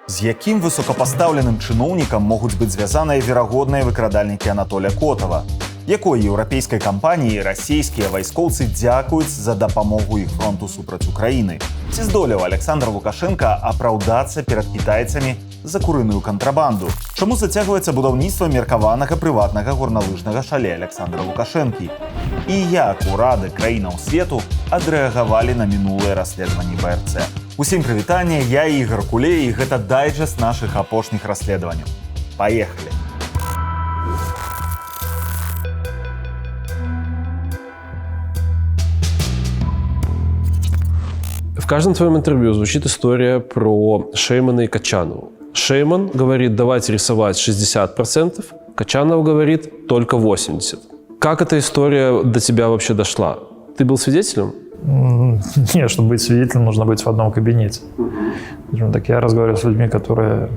З якім высокапастаўленым чыноўнікам могуць быць звязаныя верагодныя выкрадальнікі Анатоля Котава? Якой еўрапейскай кампаніі расійскія вайскоўцы дзякуюць за дапамогу іх фронту супраць Украіны? Ці здолеў Александр Лукашенко апраўдацца перад кітайцамі за курыную кантрабанду? Чаму зацягваецца будаўніцтва меркаванага прыватнага горналыжнага шале Александра Лукашэнкі? І як урады краінаў свету адрэагавалі на мінулыя расследаванні БРЦ? Усім прывітанне, я Ігор Кулей, і гэта дайджэст нашых апошніх расследаванняў. Паехалі! В каждом твоем интервью звучит история про Шеймана и Качанову. Шейман говорит, давайте рисовать 60%, Качанов говорит, только 80%. Как эта история до тебя вообще дошла? Ты был свидетелем? Нет, чтобы быть свидетелем, нужно быть в одном кабинете. Так я разговариваю с людьми, которые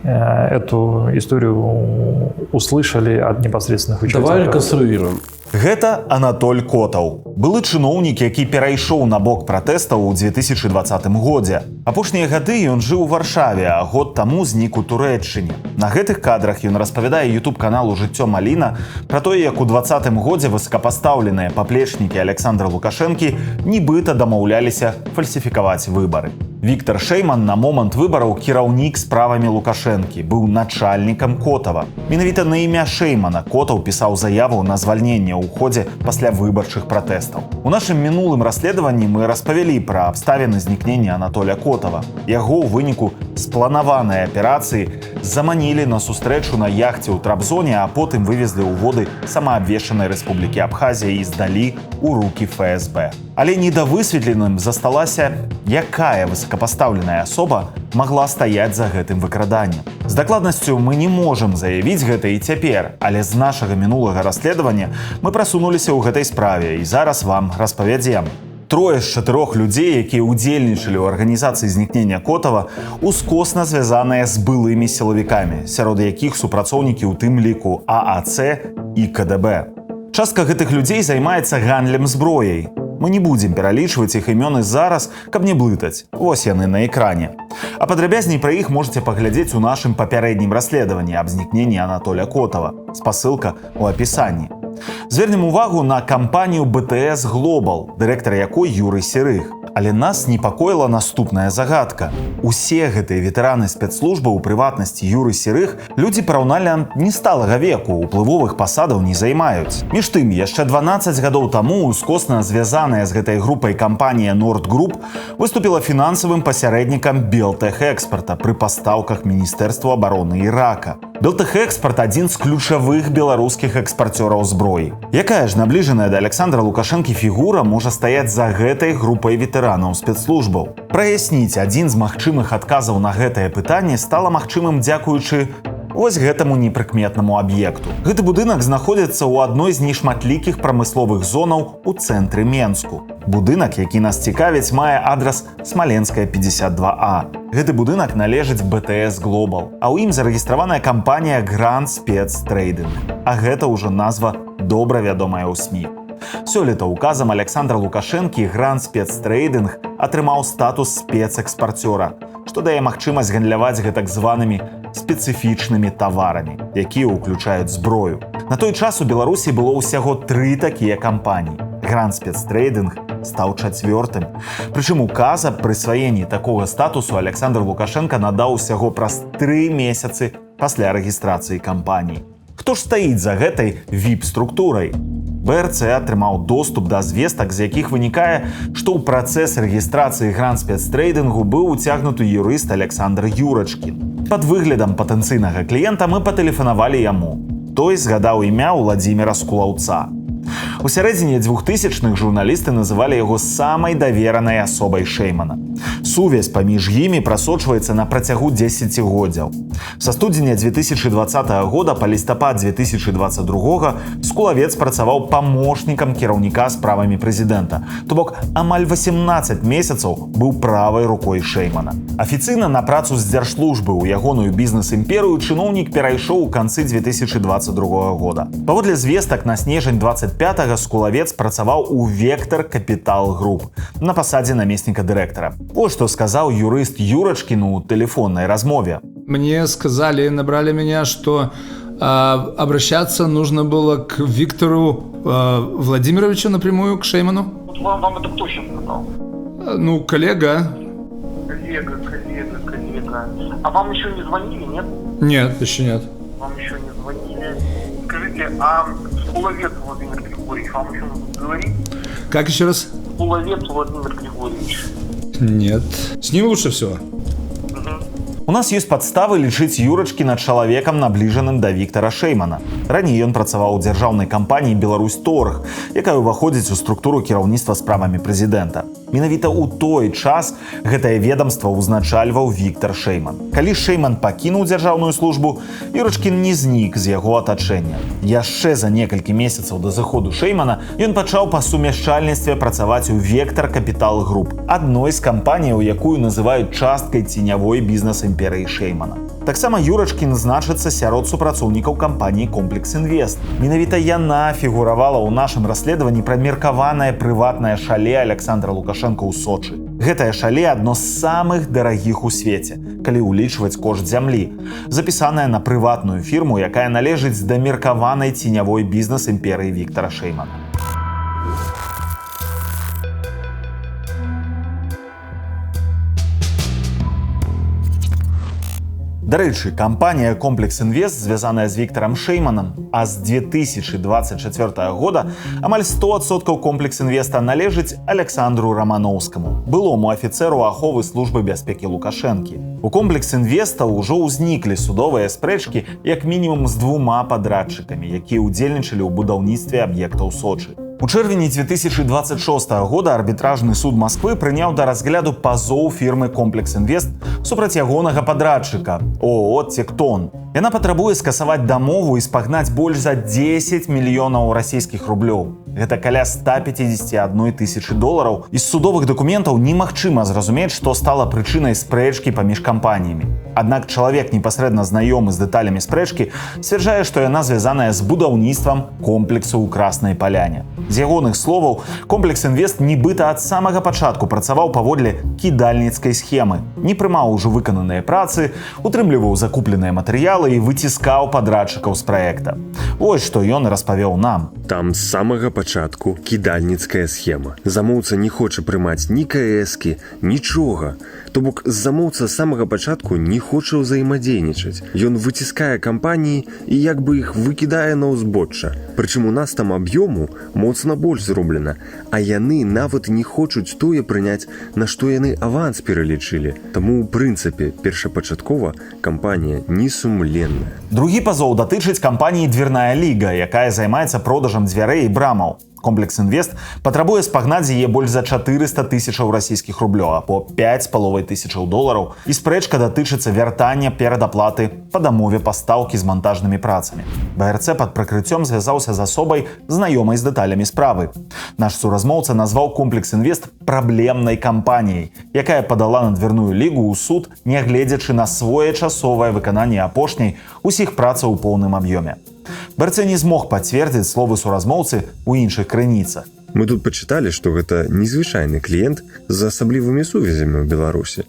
эту историю услышали от непосредственных участников. Давай реконструируем. Гэта Анатоль Котаў. Былы чыноўнік, які перайшоў на бок пратэстаў у 2020 годзе. Апошнія гады ён жыў у Варшаве, а год таму знік у Турэччыне. На гэтых кадрах ён распавядае ютуб-каналу «Жыццё Маліна» пра тое, як у 2020 годзе высокапастаўленыя паплечнікі Александра Лукашэнкі нібыта дамаўляліся фальсіфікаваць выбары. Віктор Шейман на момант выбараў кіраўнік справамі Лукашэнкі, быў начальнікам Котава. Менавіта на імя Шеймана Котаў пісаў заяву на звальненне ў ходзе пасля выбарчых пратэстаў. У нашым мінулым расследаванні мы распавялі пра абставіны знікнення Анатоля Котава. Яго ў выніку спланаванай аперацыі заманілі на сустрэчу на яхце ў Трабзоне, а потым вывезлі ў воды самаабвешчанай рэспублікі Абхазія і здалі ў рукі ФСБ. Але недавысветленым засталася, якая высокапастаўленая асоба магла стаяць за гэтым выкраданнем. З дакладнасцю мы не можам заявіць гэта і цяпер, але з нашага мінулага расследавання мы прасунуліся ў гэтай справе і зараз вам распавядзем. Трое з 4 людзей, якія ўдзельнічалі ў арганізацыі знікнення Котава, ускосна звязаныя з былымі сілавікамі, сярод якіх супрацоўнікі ў тым ліку ААЦ і КДБ. Частка гэтых людзей займаецца гандлем зброяй. Мы не будзем пералічваць іх імёны зараз, каб не блытаць. Вось яны на экране. А падрабязней пра іх можаце паглядзець у нашым папярэднім расследаванні аб знікненні Анатоля Котава. Спасылка ў апісанні. Звернем увагу на кампанію БТС Global, дырэктар якой Юрый Серых. Але нас непакоіла наступная загадка. Усе гэтыя ветэраны спецслужбы, у прыватнасці Юры Серых, людзі параўнальна не сталага веку, уплывовых пасадаў не займаюць. Між тым, яшчэ 12 гадоў таму ускосна звязаная з гэтай групай кампанія Nord Group выступіла фінансавым пасярэднікам Белтэхэкспарта пры пастаўках Міністэрства абароны Ірака. Белтэхэкспарт – адзін з ключавых беларускіх экспарцёраў зброі. Якая ж набліжаная да Александра Лукашэнкі фігура можа стаяць за гэтай групай ветэранаў спецслужбаў? Праясніць адзін з магчымых адказаў на гэтае пытанне стала магчымым дзякуючы вось гэтаму непрыкметнаму аб'екту. Гэты будынак знаходзіцца ў адной з нешматлікіх прамысловых зонаў у цэнтры Менску. Будынак, які нас цікавіць, мае адрас Смаленская, 52А. Гэты будынак належыць БТС Global, а ў ім зарэгістраваная кампанія Grand Спецтрейдинг. А гэта ўжо назва добра вядомая ў СМІ. Сёлета указам Александра Лукашэнкі Grand Спецтрейдинг атрымаў статус спецэкспарцёра, што дае магчымасць гандляваць гэтак званымі спецыфічнымі таварамі, якія ўключаюць зброю. На той час у Беларусі было ўсяго 3 такія кампаніі. Grand Спецтрейдинг стаў 4-м. Прычым указ аб прысваенні такога статусу Александр Лукашенко надаў усяго праз 3 месяцы пасля рэгістрацыі кампаніі. Хто ж стаіць за гэтай VIP-структурай? БРЦ атрымаў доступ да звестак, з якіх вынікае, што ў працэс рэгістрацыі Grand Спецтрейдингу быў уцягнуты юрыст Александр Юрачкін. Пад выглядам патэнцыйнага кліента мы патэлефанавалі яму. Той згадаў імя Владзіміра Скулаўца. У сярэдзіне 2000-х журналісты называлі яго самай даверанай асобай Шеймана. Сувязь паміж імі прасочваецца на працягу 10годдзяў. Са студзеня 2020 года па лістапад 2022 Скулавец працаваў памочнікам кіраўніка справамі прэзідэнта. То бок, амаль 18 месяцаў быў правай рукой Шеймана. Афіцыйна на працу з дзяржслужбы ў ягоную бізнес-імперыю чыноўнік перайшоў у канцы 2022 года. Паводле звестак на снежань 25 25-го скулавец працаваў у Вектор Капітал Груп на пасадзе намесніка дырэктара. Вось што сказаў юрыст Юрачкін у тэлефоннай размове. Мне сказали, набрали меня, что обращаться нужно было к Виктору Владимировичу напрямую, к Шейману. Вот вам это кто сейчас сказал? Ну, коллега. Коллега. А вам еще не звонили, нет? Нет, еще нет. Вам еще не звонили. Скажите, а Скуловец Владимир Григорьевич, вам еще нужно говорить? Как еще раз? Скуловец Владимир Григорьевич. Нет. С ним лучше всего. У нас ёсць падставы лічыць Юрачкіна чалавекам, набліжаным да Віктара Шеймана. Раней ён працаваў у дзяржаўнай кампаніі «Беларусьторг», якая ўваходзіць у структуру кіраўніцтва справамі прэзідэнта. Менавіта ў той час гэтае ведамства ўзначальваў Віктар Шейман. Калі Шейман пакінуў дзяржаўную службу, Юрачкін не знік з яго атачэння. Яшчэ за некалькі месяцаў да зыходу Шеймана ён пачаў па сумяшчальніцтве працаваць у Вектор Капітал Груп, адной з кампаніяў, якую называюць часткай ценявой бізнес-імперыі Шеймана. Таксама Юрачкін значыцца сярод супрацоўнікаў кампаніі «Комплекс Інвест». Менавіта яна фігуравала ў нашым расследаванні пра меркаванае прыватнае шале Александра Лукашенка ў Сочы. Гэтае шале адно з самых дарагіх у свеце, калі ўлічваць кошт зямлі, запісанае на прыватную фірму, якая належыць да меркаванай ценявой бізнес-імперыі Віктара Шеймана. Дарэчы, кампанія «Комплекс Інвест», звязаная з Віктарам Шейманам, а з 2024 года амаль 100% «Комплекс Інвеста» належыць Александру Рамановскаму, былому афіцэру аховы службы бяспекі Лукашэнкі. У «Комплекс Інвеста» ўжо ўзніклі судовыя спрэчкі як мінімум з 2 падрадчыкамі, якія ўдзельнічалі ў будаўніцтве аб'ектаў Сочы. У чэрвені 2026 года арбітражны суд Масквы прыняў да разгляду пазоў фірмы «Комплекс Інвест» супраць ягонага падрадчыка ООО «Тектон». Яна патрабуе скасаваць дамову і спагнаць больш за 10 мільёнаў расійскіх рублёў. Гэта каля 151 тысячы долараў. З судовых дакументаў немагчыма зразумець, што стала прычынай спрэчкі паміж кампаніямі. Аднак чалавек, непасрэдна знаёмы з дэталямі спрэчкі, сцвярджае, што яна звязаная з будаўніцтвам комплексу ў Краснай Паляне. З ягоных словаў, «Комплекс Інвест» нібыта ад самага пачатку працаваў паводле кідальніцкай схемы, не прымаў ужо выкананыя працы, утрымліваў закупленыя матэрыялы і выціскаў падрадчыкаў з праекта. Вось што ён распавёў нам. Там з самага пачатку кідальніцкая схема. Замоўца не хоча прымаць ні КС-кі, нічога. То бок замоўца з самага пачатку не хоча ўзаемадзейнічаць. Ён выціскае кампаніі і як бы іх выкідае на ўзбочча. Прычым у нас там аб'ёму моцна больш зроблена, а яны нават не хочуць тое прыняць, на што яны аванс пералічылі. Таму, ў прынцыпе, першапачаткова кампанія несумленная. Другі пазоў датычыць кампаніі «Дверная ліга», якая займаецца продажам дзвярэй і брамаў. «Комплекс Інвест» патрабуе спагнаць яе больш за 400 тысячаў расійскіх рублёў, або 5,5 тысячаў долараў, і спрэчка датычыцца вяртання перадаплаты па дамове пастаўкі з мантажнымі працамі. БРЦ пад прыкрыццём звязаўся з асобай, знаёмай з дэталямі справы. Наш суразмоўца назваў «Комплекс Інвест» праблемнай кампаніяй, якая падала на «Дверную лігу» ў суд, нягледзячы на своечасовае выкананне апошняй усіх працаў у поўным аб'ёме. БРЦ не змог пацвердзіць словы суразмоўцы ў іншых крыніцах. Мы тут пачыталі, што гэта незвычайны кліент з асаблівымі сувязямі ў Беларусі.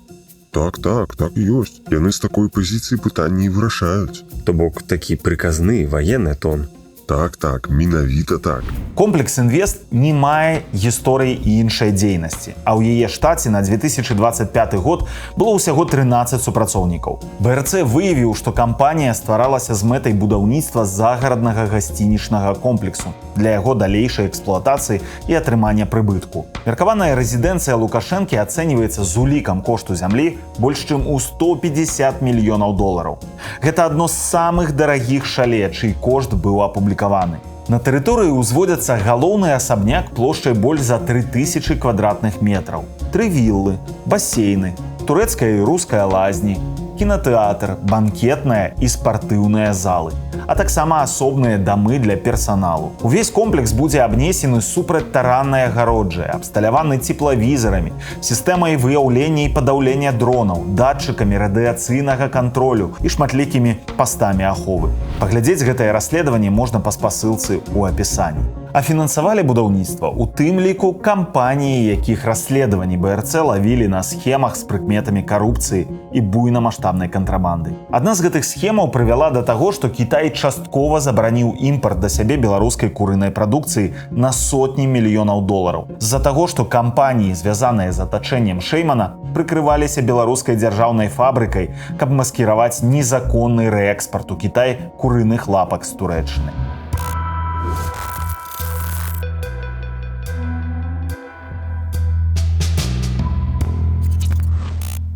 Так і ёсць. Яны з такой пазіцыі пытанні вырашаюць. То бок такі прыказны ваенны тон. Так, менавіта так. «Комплекс Інвест» не мае гісторыі іншай дзейнасці, а ў яе штаце на 2025 год было ўсяго 13 супрацоўнікаў. БРЦ выявіў, што кампанія стваралася з мэтай будаўніцтва загараднага гасцінічнага комплексу для яго далейшай эксплуатацыі і атрымання прыбытку. Меркаваная рэзідэнцыя Лукашэнкі ацэньваецца з улікам кошту зямлі больш чым у 150 мільёнаў долараў. Гэта адно з самых дарагіх шале, чый кошт быў апублікаваны. На тэрыторыі ўзводзяцца галоўны асабняк плошчай больш за 3000 квадратных метраў, 3 віллы, басейны, турэцкая і руская лазні, кінатэатр, банкетная і спартыўныя залы, а таксама асобныя дамы для персаналу. Увесь комплекс будзе абнесены супрацьтараннай агароджай, абсталяваны цеплавізарамі, сістэмай выяўлення і падаўлення дронаў, датчыкамі радыяцыйнага кантролю і шматлікімі пастамі аховы. Паглядзець гэтае расследаванне можна па спасылцы ў апісанні. А фінансавалі будаўніцтва у тым ліку кампаніі, якіх расследаванні БРЦ лавілі на схемах з прыкметамі карупцыі і буйнамаштабнай кантрабанды. Адна з гэтых схемаў прывяла да таго, што Кітай часткова забараніў імпарт да сябе беларускай курынай прадукцыі на сотні мільёнаў долараў. З-за таго, што кампаніі, звязаныя з атачэннем Шэймана, прыкрываліся беларускай дзяржаўнай фабрыкай, каб маскіраваць незаконны рээкспарт у Кітай курыных лапак з Турэччыны.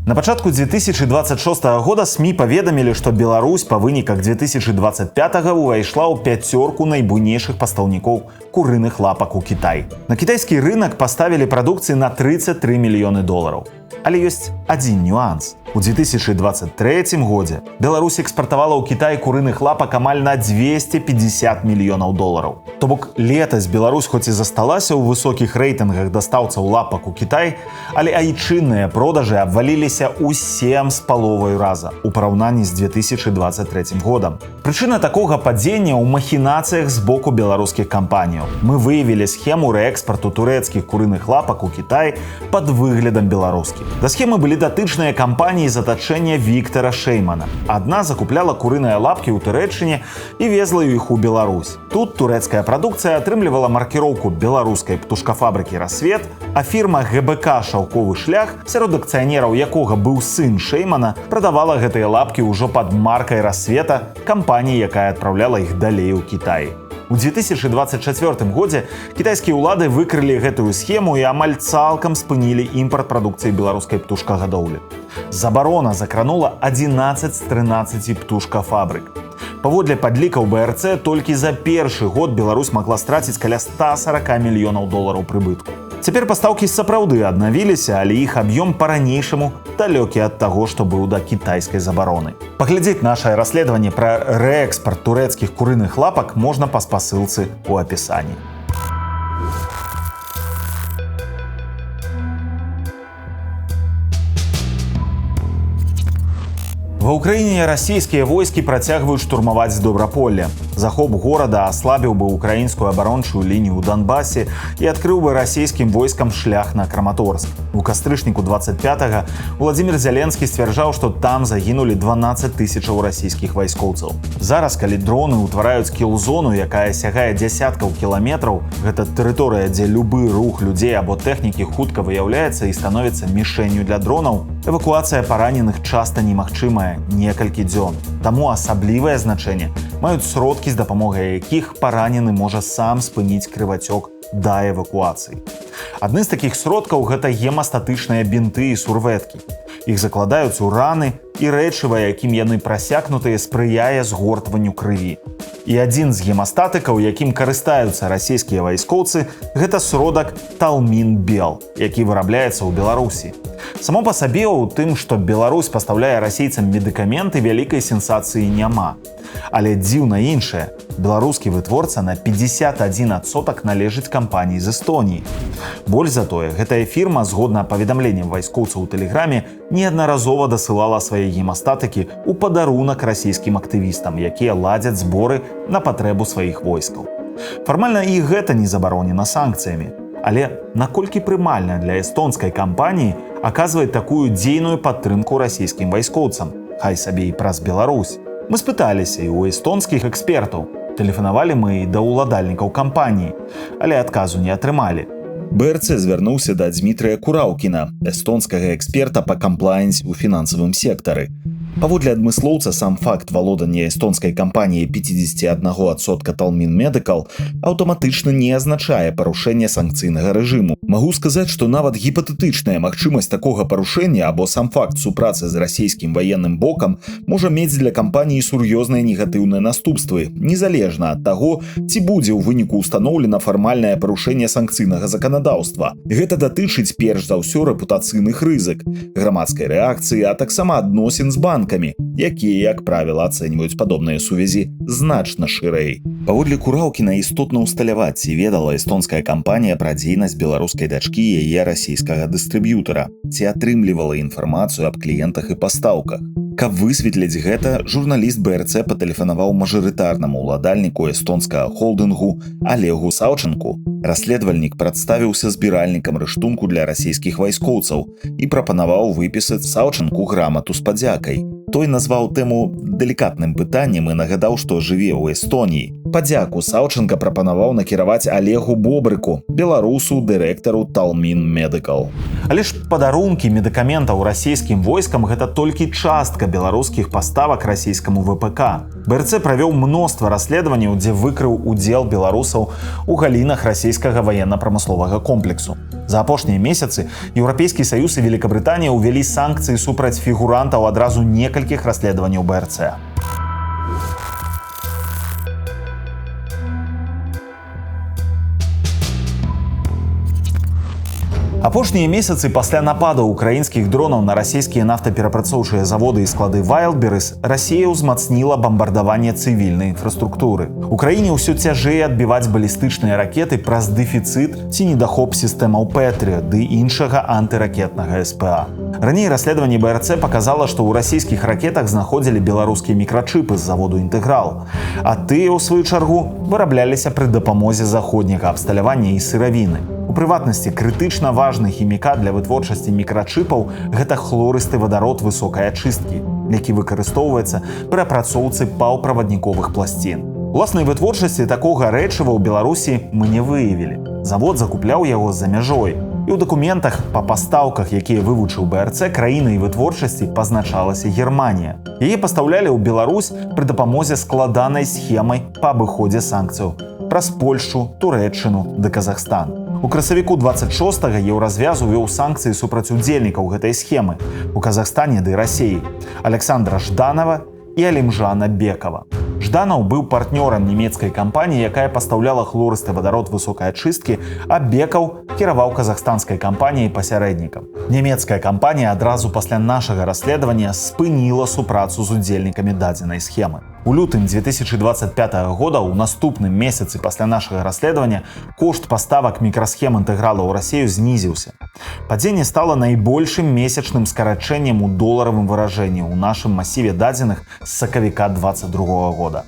На пачатку 2026 года СМІ паведамілі, што Беларусь па выніках 2025 ўвайшла ў 5 найбуйнейшых пастаўнікоў курыных лапак у Кітай. На кітайскі рынак паставілі прадукцыі на 33 мільёны долараў. Але ёсць адзін нюанс. У 2023 годзе Беларусь экспартавала ў Кітай курыных лапак амаль на 250 мільёнаў долараў. То бок летась Беларусь хоць і засталася ў высокіх рэйтынгах дастаўцаў лапак у Кітай, але айчынныя продажы абваліліся ў 7,5 раза у параўнанні з 2023 годам. Прычына такога падзення ў махінацыях з боку беларускіх кампаніяў. Мы выявілі схему рээкспарту турэцкіх курыных лапак у Кітай пад выглядам беларускіх. Да схемы былі датычныя кампаніі з атачэння Віктара Шэймана. Адна закупляла курыныя лапкі ў Турэччыне і везла іх у Беларусь. Тут турэцкая прадукцыя атрымлівала маркіроўку беларускай птушкафабрыкі «Рассвет», а фірма ГБК «Шаўковы шлях», сярод акцыянераў якога быў сын Шэймана, прадавала гэтыя лапкі ўжо пад маркай «Рассвета» кампаніі, якая адпраўляла іх далей у Кітай. У 2024 годзе кітайскія ўлады выкрылі гэтую схему і амаль цалкам спынілі імпарт прадукцыі беларускай птушкагадоўлі. Забарона закранула 11 з 13 птушкафабрык. Паводле падлікаў БРЦ, толькі за першы год Беларусь магла страціць каля 140 мільёнаў долараў прыбытку. Цяпер пастаўкі сапраўды аднавіліся, але іх аб'ём па-ранейшаму далёкі ад таго, што быў да кітайскай забароны. Паглядзець нашае расследаванне пра рээкспарт турэцкіх курыных лапак можна па спасылцы ў апісанні. Ва ўкраіне расійскія войскі працягваюць штурмаваць Добраполле. Захоп горада аслабіў бы украінскую абарончую лінію ў Донбасе і адкрыў бы расійскім войскам шлях на Краматорск. У кастрычніку 25-га Владзімір Зяленскі сцвярджаў, што там загінулі 12 тысячаў расійскіх вайскоўцаў. Зараз, калі дроны ўтвараюць кіл-зону, якая сягае дзясяткаў кіламетраў, гэта тэрыторыя, дзе любы рух людзей або тэхнікі хутка выяўляецца і становіцца мішэнню для дронаў, эвакуацыя параненых часта немагчымая некалькі дзён. Таму асаблівае значэнне маюць сродкі, з дапамогай якіх паранены можа сам спыніць крывацёк да эвакуацыі. Адны з такіх сродкаў гэта гемастатычныя бінты і сурвэткі. Іх закладаюць у раны, і рэчыва, якім яны прасякнутыя, спрыяе згортванню крыві. І адзін з гемастатыкаў, якім карыстаюцца расійскія вайскоўцы, гэта сродак Талмін-Бел, які вырабляецца ў Беларусі. Само па сабе ў тым, што Беларусь пастаўляе расейцам медыкаменты, вялікай сенсацыі няма. Але дзіўна іншае. Беларускі вытворца на 51% належыць кампаніі з Эстоніі. Больш за тое, гэтая фірма, згодна паведамленням вайскоўцаў у тэлеграме, неаднаразова дасылала свае гемастатыкі ў падарунак расійскім актывістам, якія ладзяць зборы на патрэбу сваіх войскаў. Фармальна і гэта не забаронена санкцыямі. Але наколькі прымальна для эстонскай кампаніі аказваць такую дзейную падтрымку расійскім вайскоўцам, хай сабе і праз Беларусь? Мы спыталіся і ў эстонскіх экспертаў. Тэлефанавалі мы і да ўладальнікаў кампаніі, але адказу не атрымалі. БРЦ звярнуўся да Дмітрыя Кураўкіна, эстонскага эксперта па камплаенс у фінансавым сектары. Паводле адмыслоўца, сам факт валодання эстонскай кампаніяй 51% Талмін Медыкал аўтаматычна не азначае парушэнне санкцыйнага рэжыму. Магу сказаць, што нават гіпатэтычная магчымасць такога парушэння або сам факт супрацы з расійскім ваенным бокам можа мець для кампаніі сур'ёзныя негатыўныя наступствы, незалежна ад таго, ці будзе ў выніку ўстаноўлена фармальнае парушэнне санкцыйнага заканадаўства. Гэта датычыць перш за ўсё рэпутацыйных рызык, грамадскай рэакцыі, а таксама адносін з банкамі, якія, як правіла, ацэньваюць падобныя сувязі значна шырэй. Паводле Кураўкіна істотна ўсталяваць, ці ведала эстонская кампанія пра дзейнасць беларускай дачкі яе расійскага дыстрыб'ютара, ці атрымлівала інфармацыю аб кліентах і пастаўках. Каб высветліць гэта, журналіст БРЦ патэлефанаваў мажарытарнаму ўладальніку эстонскага холдынгу Олегу Саўчанку. Расследавальнік прадставіўся збіральнікам рыштунку для расійскіх вайскоўцаў і прапанаваў выпісаць Саўчанку грамату з падзякай. Той назваў тэму далікатным пытаннем і нагадаў, што жыве ў Эстоніі. Падзяку Саўчанка прапанаваў накіраваць Олегу Бобрыку, беларусу, дырэктару Талмін Медыкал. Але ж падарункі медыкаментаў расійскім войскам гэта толькі частка беларускіх паставак расійскаму ВПК. БРЦ правёў мноства расследаванняў, дзе выкрыў удзел беларусаў у галінах расійскага ваенна-прамысловага комплексу. За апошнія месяцы Еўрапейскі Саюз і Великабрытанія ўвялі санкцыі супраць фігурантаў адразу некалькіх расследаванняў БРЦ. Апошнія месяцы пасля нападу украінскіх дронаў на расійскія нафтаперапрацоўчыя заводы і склады Wildberries Расія ўзмацніла бамбардаванне цывільнай інфраструктуры. Украіне ўсё цяжэй адбіваць балістычныя ракеты праз дэфіцыт ці недахоп сістэмаў Пэтріот ды іншага антыракетнага СПА. Раней расследаванне БРЦ паказала, што ў расійскіх ракетах знаходзілі беларускія мікрачыпы з заводу «Інтэграл», а тыя, ў сваю чаргу, вырабляліся пры дапамозе заходняга абсталявання і сыравіны. У прыватнасці, крытычна важны хімікат для вытворчасці мікрачыпаў – гэта хлорысты вадарод высокай ачысткі, які выкарыстоўваецца пры апрацоўцы паўправадніковых пласцін. Уласнай вытворчасці такога рэчыва ў Беларусі мы не выявілі. Завод закупляў яго за мяжой. І ў дакументах па пастаўках, якія вывучыў БРЦ, краінай вытворчасці пазначалася Германія. Яе пастаўлялі ў Беларусь пры дапамозе складанай схемай па абыходзе санкцыяў праз Польшчу, Турэччыну ды Казахстан. У красавіку 26-га Еўразвяз увёў санкцыі супраць удзельнікаў гэтай схемы у Казахстане ды Расіі Александра Жданова і Алімжана Бекова. Жданаў быў партнёрам нямецкай кампаніі, якая пастаўляла хлорысты вадарод высокай ачысткі, а Бекаў кіраваў казахстанскай кампаніяй пасярэднікам. Нямецкая кампанія адразу пасля нашага расследавання спыніла супрацу з удзельнікамі дадзенай схемы. У лютым 2025 года, у наступным месяцы пасля нашага расследавання, кошт паставак мікрасхем інтэграла ў Расію знізіўся. Падзенне стала найбольшым месячным скарачэннем у доларавым выражэнні ў нашым масіве дадзеных з сакавіка 2022 года.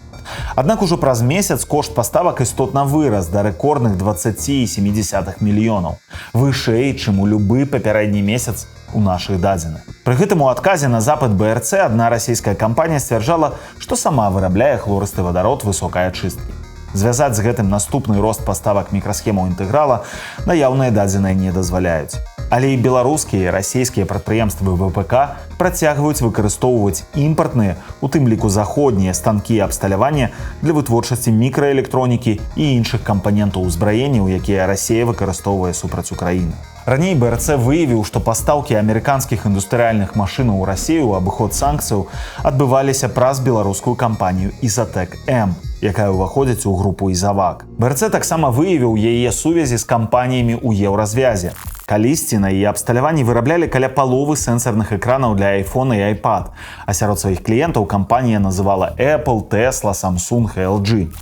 Аднак ужо праз месяц кошт паставак істотна вырас да рэкордных 20,7 мільёнаў, вышэй, чым у любы папярэдні месяц у нашых дадзеных. Пры гэтым у адказе на запыт БРЦ адна расійская кампанія сцвярджала, што сама вырабляе хлорысты вадарод высокай ачысткі. Звязаць з гэтым наступны рост паставак мікрасхемаў інтэграла наяўныя дадзеныя не дазваляюць. Але і беларускія і расійскія прадпрыемствы ВПК працягваюць выкарыстоўваць імпартныя, у тым ліку заходнія станкі абсталявання для вытворчасці мікраэлектронікі і іншых кампанентаў узбраенняў, якія Расія выкарыстоўвае супраць Украіны. Раней БРЦ выявіў, што пастаўкі амерыканскіх індустрыяльных машынаў у Расію ў абыход санкцыяў адбываліся праз беларускую кампанію «Ізатэк-М», якая ўваходзіць у групу «Ізавак». БРЦ таксама выявіў яе сувязі з кампаніямі ў Еўразвязе. Калісьці на яе абсталяванні выраблялі каля паловы сэнсарных экранаў для iPhone і iPad, а сярод сваіх кліентаў кампанія называла Apple, Tesla, Samsung і LG.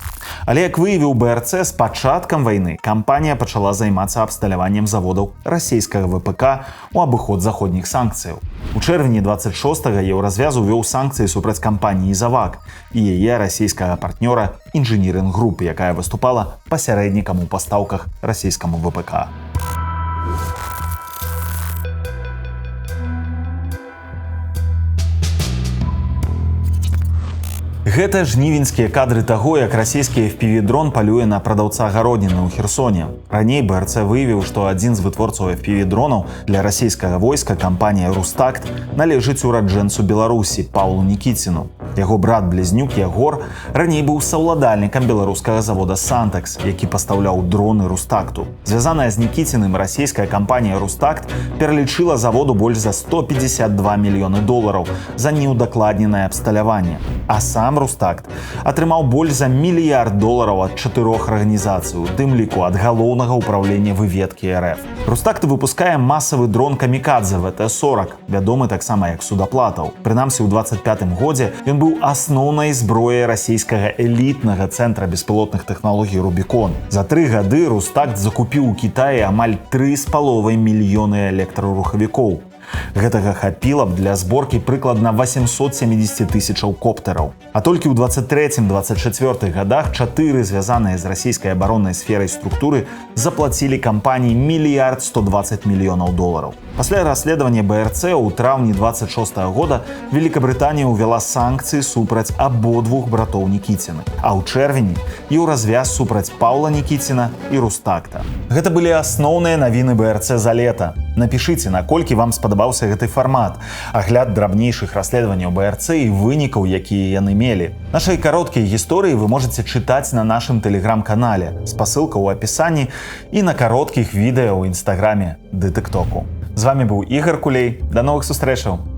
Але, як выявіў БРЦ, з пачаткам вайны кампанія пачала займацца абсталяваннем заводаў расійскага ВПК у абыход заходніх санкцыяў. У чэрвені 26-га Еўразвяз увёў санкцыі супраць кампаніі «Ізавак» і яе расійскага партнёра «Інжыніринг-груп», якая выступала пасярэднікам у пастаўках расійскаму ВПК. Гэта жнівеньскія кадры таго, як расійскі FPV-дрон палюе на прадаўца гародніны ў Херсоне. Раней БРЦ выявіў, што адзін з вытворцаў FPV-дронаў для расійскага войска, кампанія «Рустакт», належыць ураджэнцу Беларусі Паўлу Нікіціну. Яго брат-блізнюк Ягор раней быў саўладальнікам беларускага завода «Сантекс», які пастаўляў дроны «Рустакту». Звязаная з Нікіціным расійская кампанія «Рустакт» пералічыла заводу больш за $152 мільёны за неўдакладненае абсталяванне. А сам «Рустакт» атрымаў больш за $1 мільярд ад 4 арганізацый, у тым ліку ад галоўнага ўправлення выведкі РФ. «Рустакт» выпускае масавы дрон «Камікадзе» ВТ-40, вядомы таксама як «Судаплатаў». Прынамсі, ў 25-м годзе ён быў асноўнай зброяй расійскага элітнага цэнтра беспілотных тэхналогій «Рубікон». За 3 гады «Рустакт» закупіў у Кітаі амаль 3,5 мільёны электрарухавікоў. Гэтага хапіла б для зборкі прыкладна 870 тысячаў коптараў. А толькі ў 23-24 годах 4 звязаныя з расійскай абароннай сферай структуры заплацілі кампаніі $1 120 мільёнаў. Пасля расследавання БРЦ ў траўні 26 года Великабрытанія ўвяла санкцыі супраць абодвух братоў Нікіціных, а ў чэрвені еўразвяз супраць Паўла Нікіціна і Рустакта. Гэта былі асноўныя навіны БРЦ за лета. Напішыце, наколькі вам спадабаўся гэты фармат, агляд драбнейшых расследаванняў БРЦ і вынікаў, якія яны мелі. Нашай кароткія гісторыі вы можаце чытаць на нашым тэлеграм-канале, спасылка ў апісанні і на кароткіх відэа ў інстаграме ды тыктоку. З вами быў Ігор Кулей. Да новых сустрэчаў!